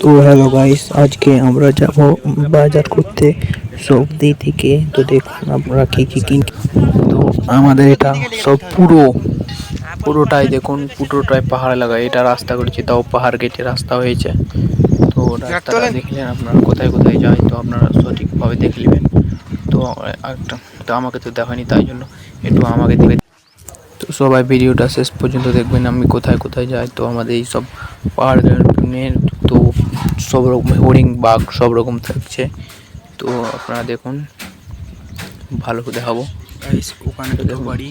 তো hello guys, আজকে আমরা যাব বাজার করতে সবজি থেকে। তো দেখুন আমরা কি কি কিন। তো আমাদের এটা সব পুরোটাই দেখুন, পুরোটাই পাহাড় এলাকা। এটা রাস্তা করেছে, তাও পাহাড় কেটে রাস্তা হয়েছে। তো রাস্তাটা দেখলেন আপনারা কোথায় কোথায় যায়, তো আপনারা সঠিকভাবে দেখে নেবেন। তো একটা তো আমাকে তো দেখায়নি, তাই জন্য একটু আমাকে দেখে। তো সবাই ভিডিওটা শেষ পর্যন্ত দেখবেন আমি কোথায় কোথায় যাই। তো আমাদের এই সব পাহাড়ের তো সব রকম হরিণ বাঘ সব রকম থাকছে। তো আপনারা দেখুন, ভালো করে দেখাবো। ওখানে তো দুটো দেখুন, বাড়ি।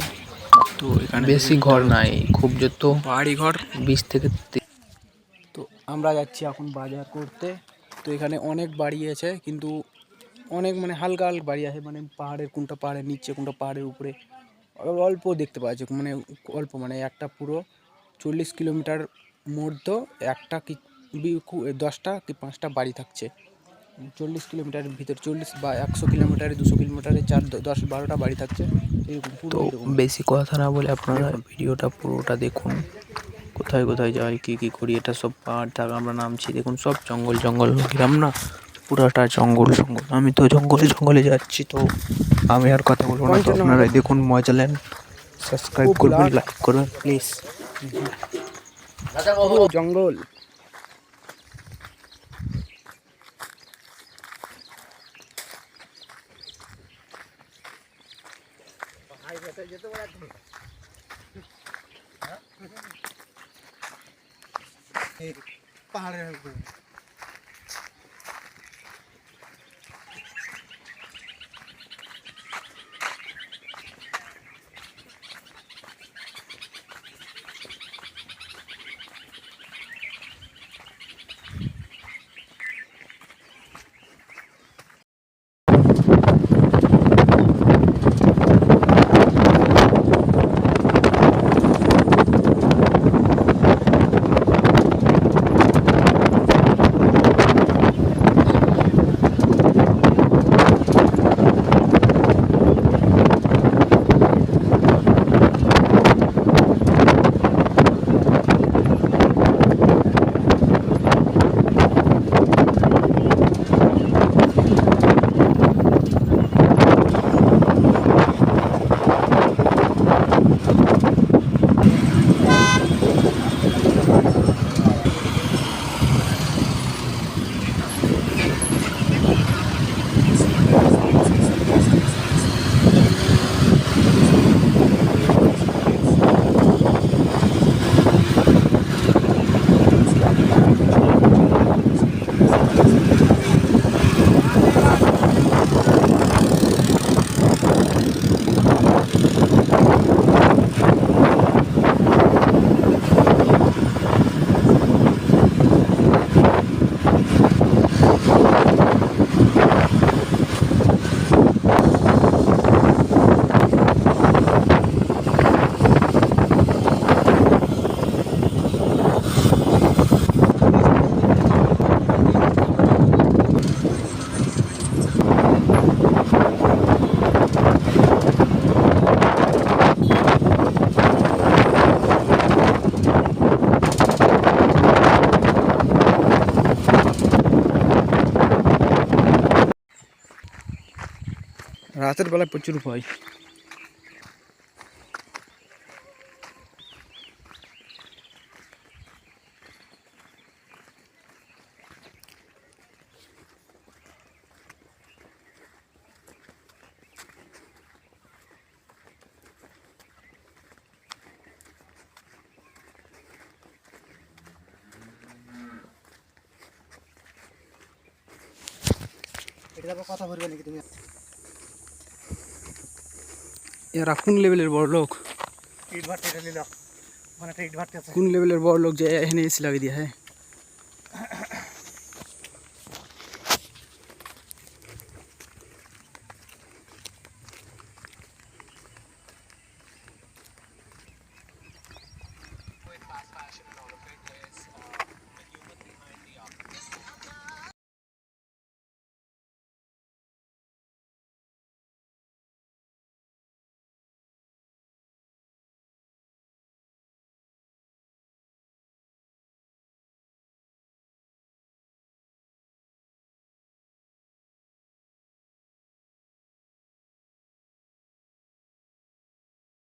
তো এখানে বেশি ঘর নাই, খুব যত বাড়ি ঘর। 20 থেকে তো আমরা যাচ্ছি এখন বাজার করতে। তো এখানে অনেক বাড়ি আছে, কিন্তু অনেক মানে হালকা হালকা বাড়ি আছে, মানে পাহাড়ের কোনটা পাহাড়ের নিচে কোনটা পাহাড়ের উপরে অল্প দেখতে পাওয়া যায়, মানে অল্প মানে একটা পুরো 40 কিলোমিটার মধ্যে একটা কি 10টা কি 5টা বাড়ি থাকছে। 40 কিলোমিটারের ভিতরে 40 বা 100 কিলোমিটারে 200 কিলোমিটারে 10-12টা বাড়ি থাকছে এরকম পুরো তো এরকম। বেশি কথা না বলে আপনারা দেখুন ভিডিওটা পুরোটা দেখুন, কোথায় কোথায় যাই কি কি করি। এটা সব পাহাড় থাকা আমরা নামছি, দেখুন সব জঙ্গল জঙ্গল গ্রাম না, পুরাটা জঙ্গল জঙ্গল। আমি তো জঙ্গলে জঙ্গলে যাচ্ছি, তো আমি আর কথা বলবো না। তো আপনারাই দেখুন, মজা নেন, সাবস্ক্রাইব করবেন, লাইক করবেন প্লিজ। পুরো জঙ্গল। পাহাড়ের রাতের বেলায় প্রচুর ভয়। কথা বলবে নাকি তুমি? এরা কোন লেভেলের বড় লোক? ইট ভাট্টা নিল, মানে ইট ভাট্টা কোন লেভেলের বড় লোক যে এখানে এসি লাগিয়ে দিয়ে? হ্যাঁ